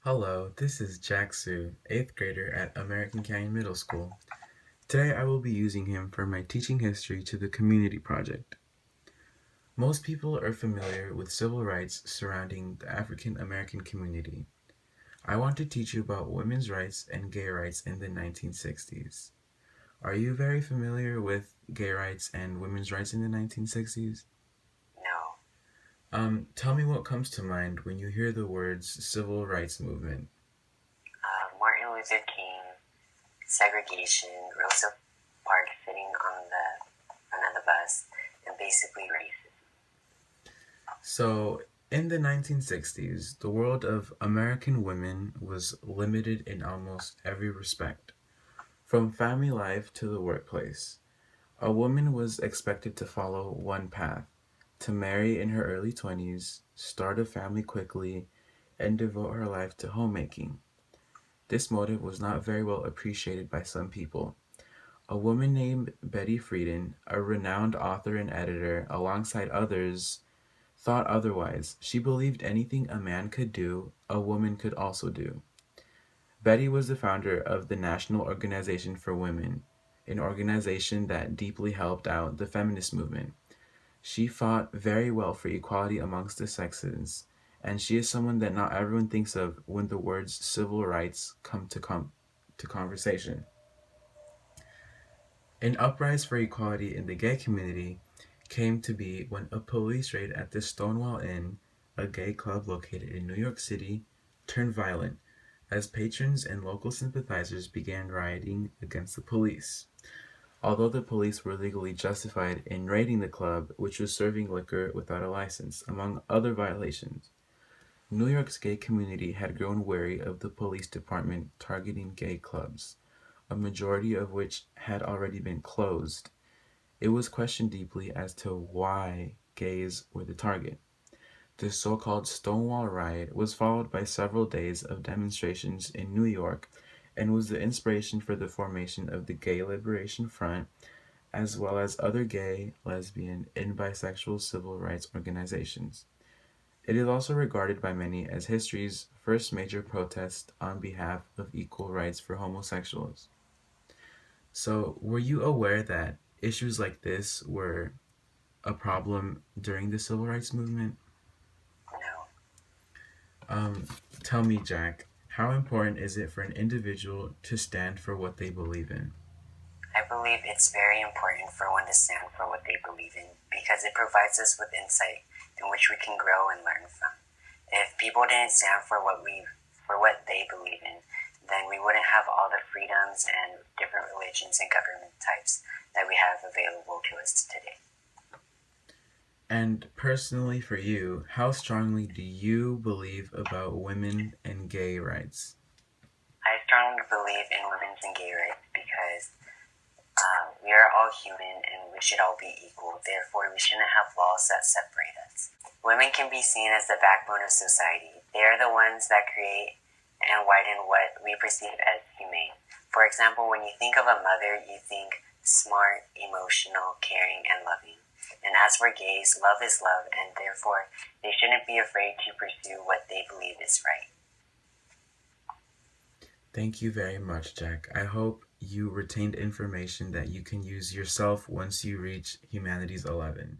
Hello, this is Jack Sue, 8th grader at American Canyon Middle School. Today I will be using him for my Teaching History to the Community project. Most people are familiar with civil rights surrounding the African American community. I want to teach you about women's rights and gay rights in the 1960s. Are you very familiar with gay rights and women's rights in the 1960s? No. Tell me what comes to mind when you hear the words civil rights movement. Martin Luther King, segregation, Rosa Parks sitting on the front of the bus, and basically racism. So, in the 1960s, the world of American women was limited in almost every respect. From family life to the workplace, a woman was expected to follow one path: to marry in her early 20s, start a family quickly, and devote her life to homemaking. This motive was not very well appreciated by some people. A woman named Betty Friedan, a renowned author and editor, alongside others, thought otherwise. She believed anything a man could do, a woman could also do. Betty was the founder of the National Organization for Women, an organization that deeply helped out the feminist movement. She fought very well for equality amongst the sexes, and she is someone that not everyone thinks of when the words civil rights come to conversation. An uprising for equality in the gay community came to be when a police raid at the Stonewall Inn, a gay club located in New York City, turned violent as patrons and local sympathizers began rioting against the police. Although the police were legally justified in raiding the club, which was serving liquor without a license, among other violations, New York's gay community had grown wary of the police department targeting gay clubs, a majority of which had already been closed. It was questioned deeply as to why gays were the target. The so-called Stonewall Riot was followed by several days of demonstrations in New York and was the inspiration for the formation of the Gay Liberation Front, as well as other gay, lesbian, and bisexual civil rights organizations. It is also regarded by many as history's first major protest on behalf of equal rights for homosexuals. So, were you aware that issues like this were a problem during the civil rights movement? No. Um, Tell me, Jack, how important is it for an individual to stand for what they believe in? I believe it's very important for one to stand for what they believe in because it provides us with insight in which we can grow and learn from. If people didn't stand for what they believe in, then we wouldn't have all the freedoms and different religions and government types that we have available to us today. And personally, for you, how strongly do you believe about women and gay rights? I strongly believe in women's and gay rights because we are all human and we should all be equal. Therefore, we shouldn't have laws that separate us. Women can be seen as the backbone of society. They are the ones that create and widen what we perceive as humane. For example, when you think of a mother, you think smart, emotional, caring, and loving. And as for gays, love is love, and therefore they shouldn't be afraid to pursue what they believe is right. Thank you very much, Jack. I hope you retained information that you can use yourself once you reach Humanities 11.